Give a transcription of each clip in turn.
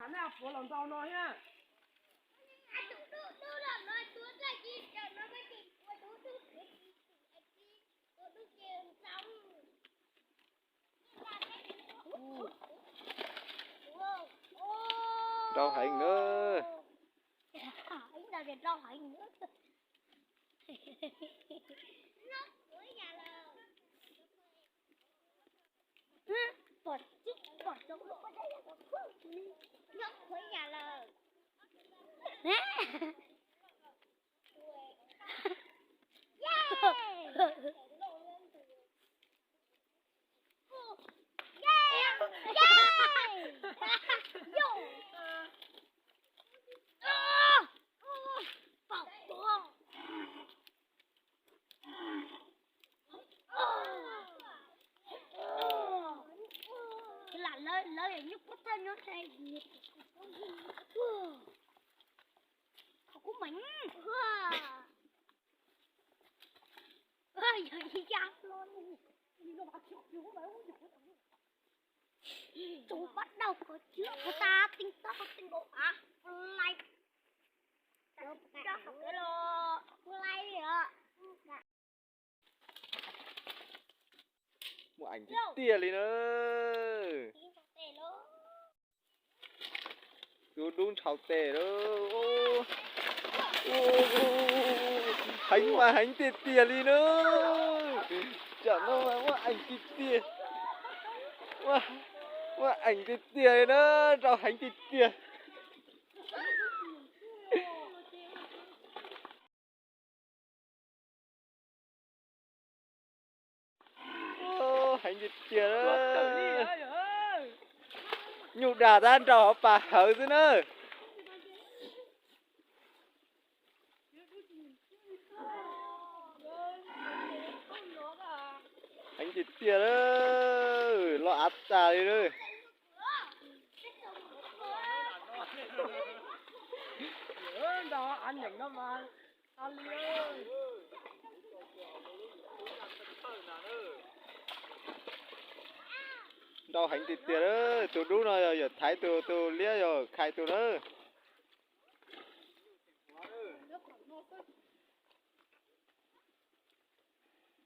Anh là phụ lòng tao nói nhá. Rau hành nữa. Anh là để rau hành nữa. Bọt chích bọt giống lúc ở đây là bọt nhóc với nhà lờ. Lời như có tên nó thay gì của mình giờ đi ra luôn chúng bắt đầu có chuyện của ta tinh tóc tinh bộ like đó cái lô like ạ Một ảnh thì tia lên nữa. Chú đúng chào tè đó. Hành mà hành tia tia lên nữa. Chẳng đâu mà ảnh tia tia. Mà ảnh tia tia nữa. Rau hành tia tia. Hành tia tia đó. Nhục đà ra trò bà hở thế nữa. Anh thịt tia đó. Lo áp ta đi đó. Đó anh nhận nó mà. Anh đi ơi. Đâu hành thịt tia đó. Tôi đúng rồi giờ thái tôi lia rồi khai tôi đó.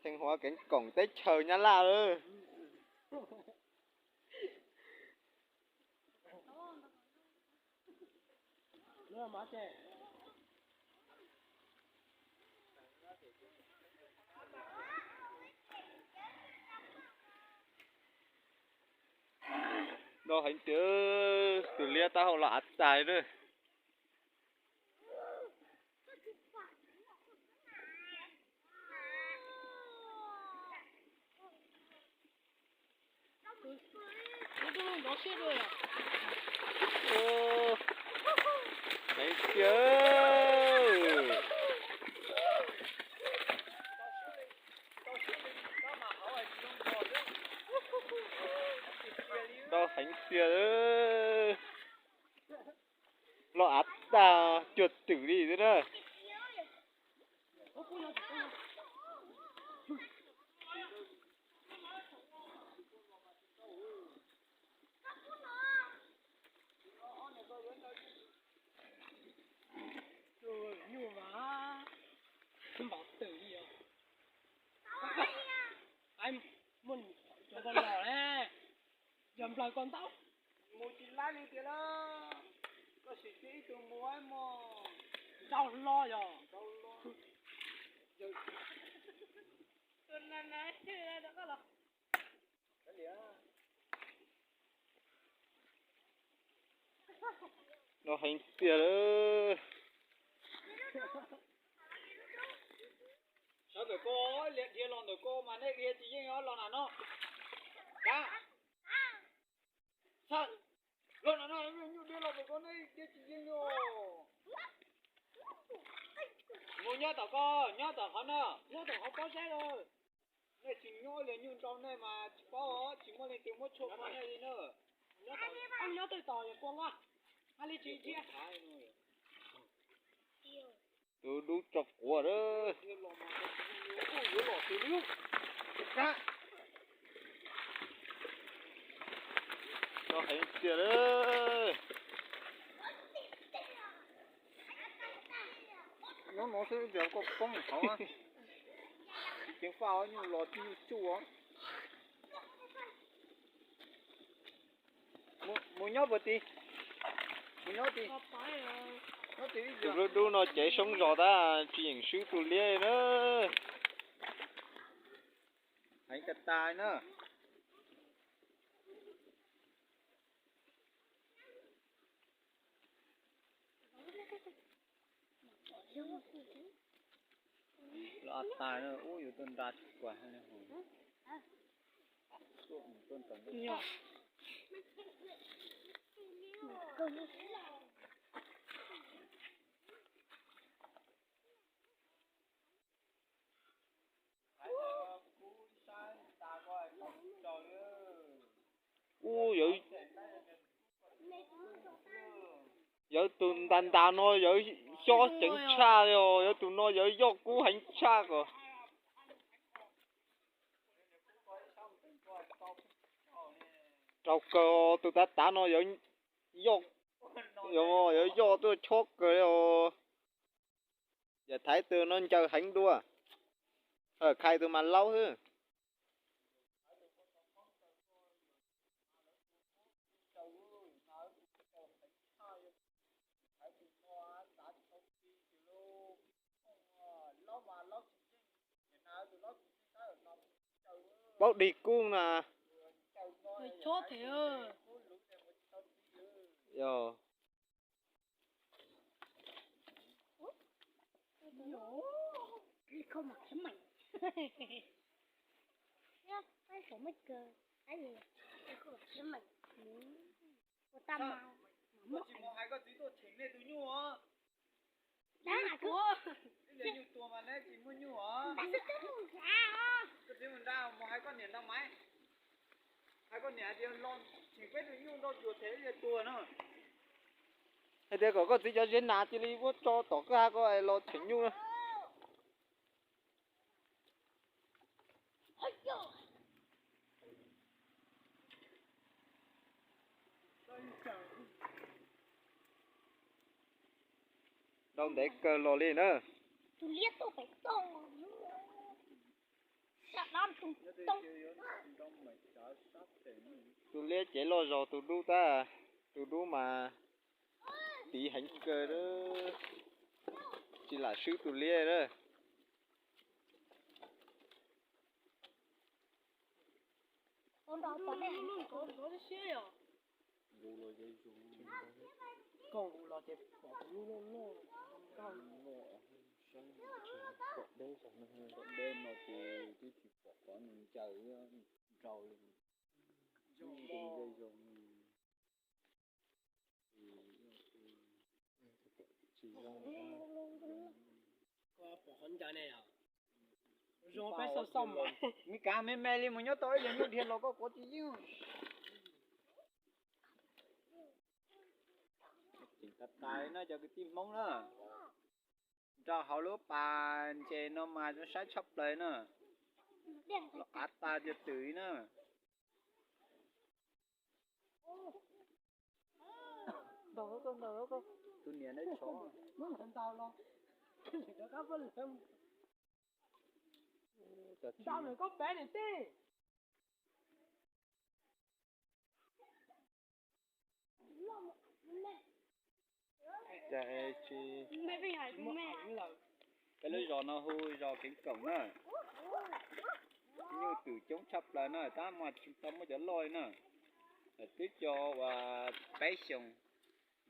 Thanh Hóa cánh cổng Tết trời nhá la ơi. Nữa mà trẻ. Đâu hành tia từ lia tao là áp tài đó. Nó chết rồi à? Ô, thấy chưa? Đâu hành xìa đó. Lo áp ta chuột tử đi thế đó. Nhưng mà bảo tử đi à? Anh muốn cho con lò nè, dầm lại con tóc. Mua chỉ lái đi tiền đó, có sĩ sĩ từ mua em mà. Sao lo rồi? Đâu lo. Tuần này chơi đã có lò. Cái gì á? Nó hành xìa đó. Sao tụi cô liệt kia lon tụi cô mà đây kia chỉ riêng nó lon nào nó? Đã. Sao? Lon nào nó như đi lon tụi cô này kia chỉ riêng nhau. Mua nhớ tao khó nè, nhớ tao khó có xe rồi. Này chỉ nhoi là như trong này mà chỉ có chỉ mua lên tiền mua chục mà này đi nữa. Anh nhớ từ tỏi của con quá. Anh đi chị chia. Tôi đúng chọc của đó. Nó hành xìa đó. nó sẽ giờ có con họ á tiếng pháo như lọt như chu á mua nhóc bớt đi mua nhóc đi Có phải nhóc đi tụi nó đu nó chạy sống rõ ta chuyện sư tụi lia nữa hãy cắt tai nữa lọt tai nữa ui tuần ra quả hay là hồ tuần tuần nhỏ. u vậy giờ tụi đàn đà nó giờ cho chính cha rồi giờ tụi nó giờ do cú hành cha rồi trâu cơ tụi ta đá nó giờ do giờ do tôi chốt rồi giờ thấy tụi nó chơi hành đua khai tụi mà lâu hơn bóc đi cung nè Phải chốt thế ơi. yo Không mặc sắm mày. Nhá, cái số mấy cơ. Cái gì? Cái không mặc sắm mày. Cô ta mau. tôi chỉ mua hai cái tí tôi chỉnh lên tôi nhu á Đó là cứ. để nhu tua mà lấy chỉ mua nhu á Đã sức cái mùi ra. cái tí mình ra mua hai con nền đâu máy hai con nền thì lon chỉ biết được nhu đâu chuột thế thì tua nữa hay thế có tí cho dân nát chỉ đi vô cho tỏ cái có ai lo chỉnh nhu nữa Ôi trời. đâu để cờ lò lên nữa Tôi liếc tôi phải tông. Sợ lắm tôi tông. tụi lê chế lo rồi tụi đu mà tí hành cờ đó chỉ là sư tụi lê đó Con đó có mẹ. Có cái xe à? Còn là cái bỏ luôn luôn. đêm mà thì chỉ bỏ có mình chờ rồi Có bỏ hòn trái này à? Rồi phải sao xong mà. mi cá mi mè li mà nhớ tới giờ nhớ thiệt là có chi chứ chính thật tài nó cho cái tim mông nữa cho họ lúc bàn chè nó mà nó sát chóc đấy nữa nó át ta cho tưới nữa Đâu có. tôi nhớ đấy chó Nó làm tao lo. Nó có vấn đề. Sao này có bé này tê? chạy chi Mẹ bị hại Mất mẹ. ảnh là cái lưới giò nó hôi giò cánh cổng nữa như từ chống chập lại nữa ta mà chúng ta mới dẫn lôi nữa là tiếp cho và bé sùng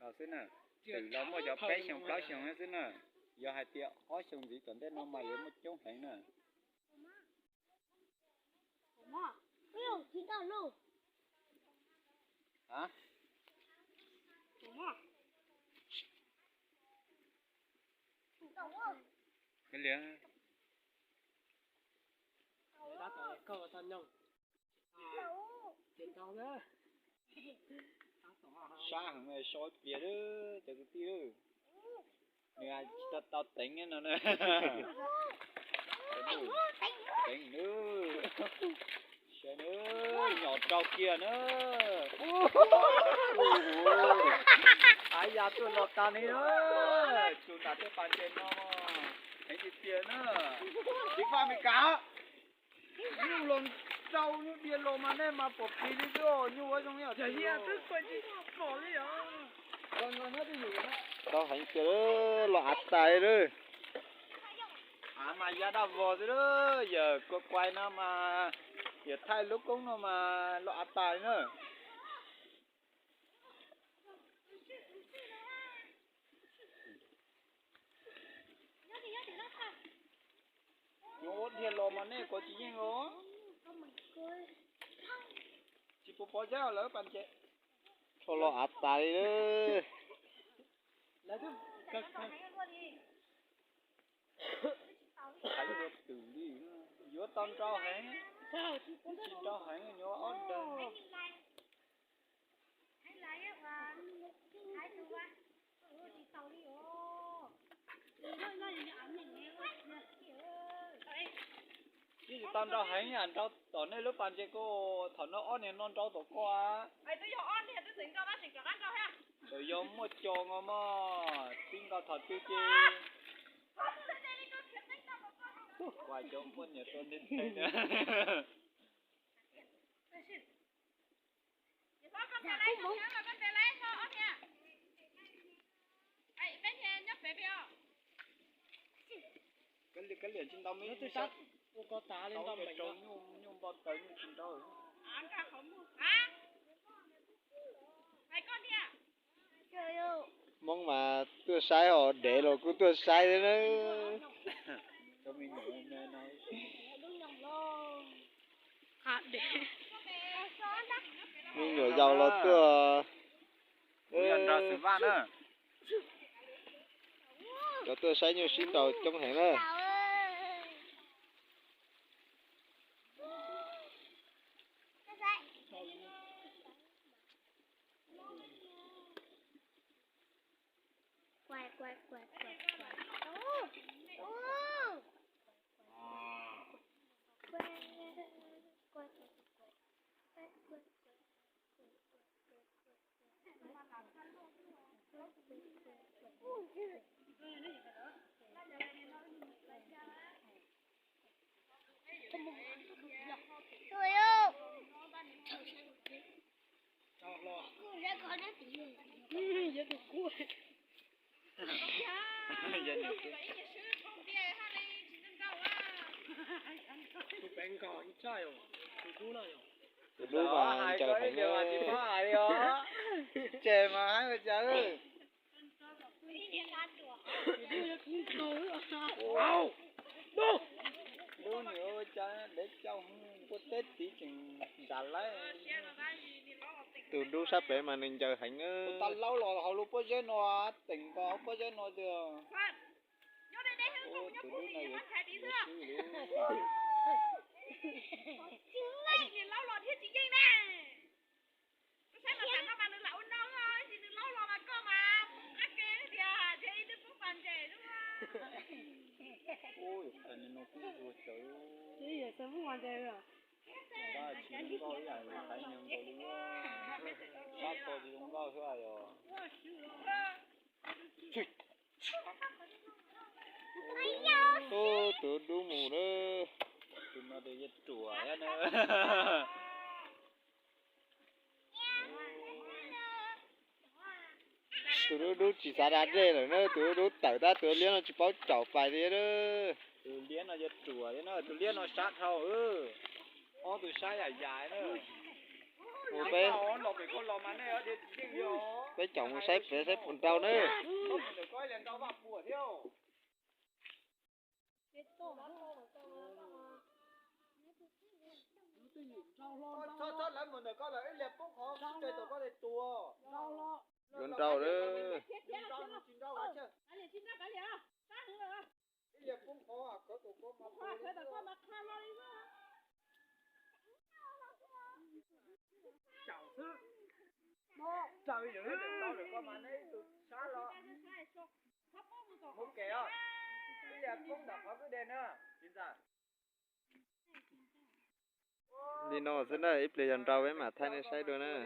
đó xí nè từ lâu mới cho bé sùng hết xí nè giờ hai tiệm khó sùng gì cần đến nó mà lấy một chút hay nữa Mama, yêu chúng ta luôn. hả Mama. cái liền để đá tỏi cơ thân nhông. Tiền tao đó. sáng ngày soi bia đó cho cái tiêu nè tao tính nó nè tính nữa xe nữa nhỏ trâu kia nữa ai da tôi lọt ta này nữa nữa chúng ta tới bàn trên nó thấy gì tiền nữa đi qua mình cá nhưng lồn trâu như điên lồn mà nên mà bột phí đi rồi như vậy trong nhà giờ nhà tức quay đi bỏ đi à còn nó đi gì nữa tao hành chơi lo ạt tài rồi à mà giờ đã vò rồi đó giờ có quay nó mà giờ thay lúc cũng nó mà lọ tài nữa nhớ thì lò mà nè có chỉ riêng lò chỉ bộ bao giờ lỡ bạn chị cho lo ạt tài rồi là chứ cực thấy được từ đi giữa tâm trao hẹn sao chỉ trao hẹn nhớ ớt đơn chứ tâm trao hẹn nhà trao tỏ nên lúc bạn chị cô thằng nó ớt này non trao tổ qua rồi giống một chồng mà tin vào thật chứ chứ qua chỗ con nhà tôi đến đây nữa cái liền trên tao nó mới tôi sắp có tá lên tao tao để mình trâu nhung bao tới nhung trên tao mong mà tôi sai họ để rồi cứ tôi sai thế nữa cho mình nói hạt để nhưng nhỏ giàu là tôi Ui ăn ra sữa van á cho tôi sai nhiều xin đầu trong hẹn nữa quay quay quay quay quay trời ơi cho lo ra con nó tỉ giờ tôi cua giờ nhiều tôi bèn cò ít trái rồi tôi cua này rồi từ lúc mà hai chờ cái hẹn giờ mà chỉ nữa có ai đó chè mà hai người chờ wow no bố nhiều cha để cháu có tết tí chừng trả lấy từ lúc sắp về mà mình chờ hẹn nữa ta lâu rồi họ lúc có chơi nó tỉnh có chơi nó được ô từ lúc này ôi anh nó cũng vừa chơi chứ giờ sao muốn hoàn thành rồi ba chỉ có cái này thấy nhưng có đúng sát có gì cũng có thôi rồi ô từ đủ mù đó tụi nó để giật chùa á nữa từ đủ chỉ xa ra đây rồi nữa từ đủ tẩu ta từ liên nó chỉ bảo chảo phải thế đó tụi liên nó giật chùa thế nữa tụi liên nó sát thâu ô tụi sai dài dài nữa một bé nó bị con lò mà này ở đây chịu vô bé chồng xếp phần trâu nữa không được coi liền tao vào bùa theo cho lấy mình được coi là ít liệp cũng khó chơi tụi có thể tua con trâu đó chín rau hết chưa ít liệp cũng khó à có tụi có mà chào sư trời dữ tao được coi mà đấy tụi xá lo không kể ít liệp cũng đập vào cái đèn nữa chín ra đi nó sẽ là ít lấy trâu ấy mà thay nên sai được nữa